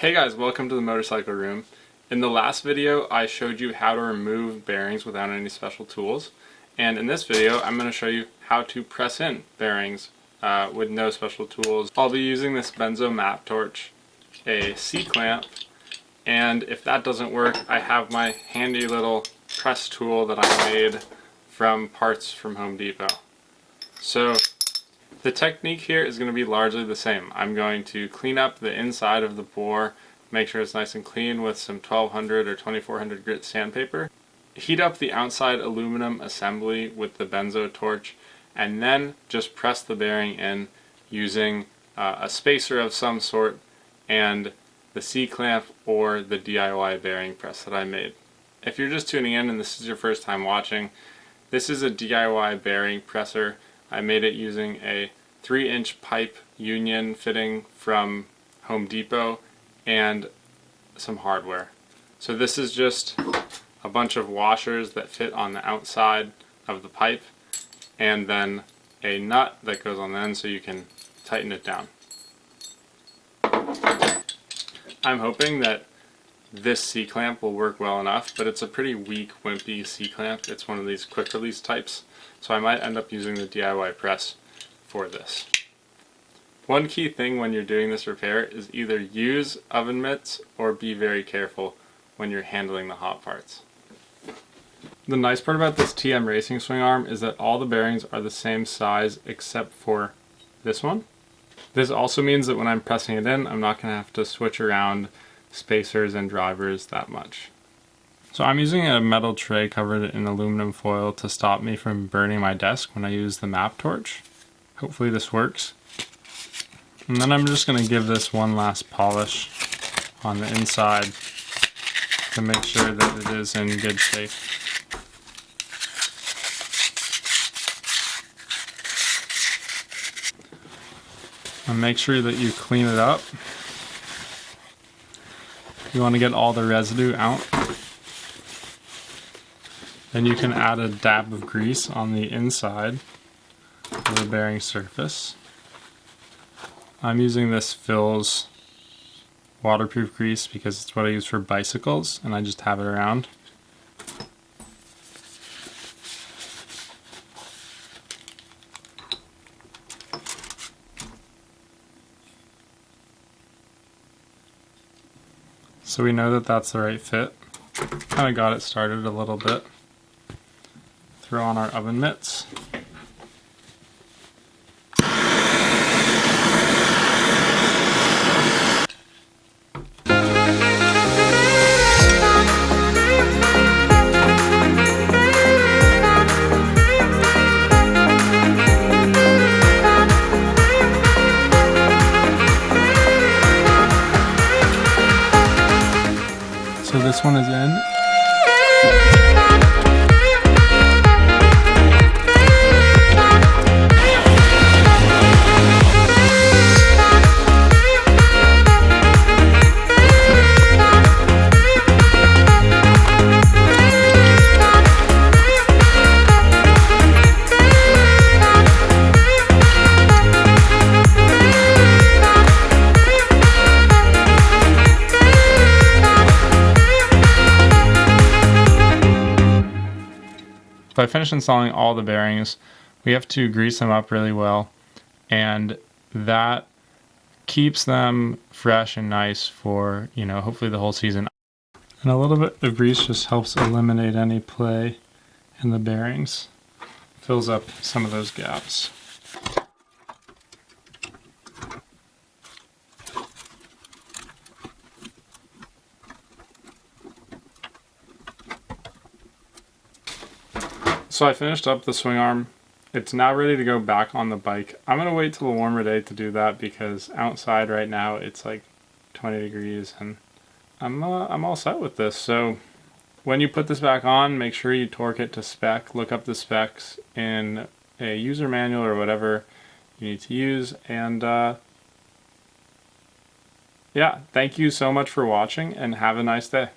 Hey guys, welcome to the motorcycle room. In the last video I showed you how to remove bearings without any special tools, and in this video I'm going to show you how to press in bearings with no special tools. I'll be using this benzo map torch, a C-clamp, and if that doesn't work I have my handy little press tool that I made from parts from Home Depot. So the technique here is going to be largely the same. I'm going to clean up the inside of the bore, make sure it's nice and clean with some 1200 or 2400 grit sandpaper. Heat up the outside aluminum assembly with the benzo torch, and then just press the bearing in using a spacer of some sort and the C-clamp or the DIY bearing press that I made. If you're just tuning in and this is your first time watching, this is a DIY bearing presser. I made it using a 3-inch pipe union fitting from Home Depot and some hardware. So this is just a bunch of washers that fit on the outside of the pipe and then a nut that goes on the end so you can tighten it down. I'm hoping that this C-clamp will work well enough, but it's a pretty weak, wimpy C-clamp. It's one of these quick release types, so I might end up using the DIY press for this. One key thing when you're doing this repair is either use oven mitts or be very careful when you're handling the hot parts. The nice part about this TM Racing swing arm is that all the bearings are the same size except for this one. This also means that when I'm pressing it in, I'm not going to have to switch around spacers and drivers that much. So I'm using a metal tray covered in aluminum foil to stop me from burning my desk when I use the map torch. Hopefully this works. And then I'm just going to give this one last polish on the inside to make sure that it is in good shape. And make sure that you clean it up. You want to get all the residue out. Then you can add a dab of grease on the inside of the bearing surface. I'm using this Phil's waterproof grease because it's what I use for bicycles, and I just have it around. So we know that that's the right fit. Kind of got it started a little bit. Throw on our oven mitts. So this one is in. If I finish installing all the bearings, we have to grease them up really well, and that keeps them fresh and nice for, hopefully the whole season. And a little bit of grease just helps eliminate any play in the bearings, fills up some of those gaps. So I finished up the swing arm. It's now ready to go back on the bike. I'm going to wait till a warmer day to do that because outside right now it's like 20 degrees and I'm all set with this. So when you put this back on, make sure you torque it to spec. Look up the specs in a user manual or whatever you need to use. And yeah, thank you so much for watching and have a nice day.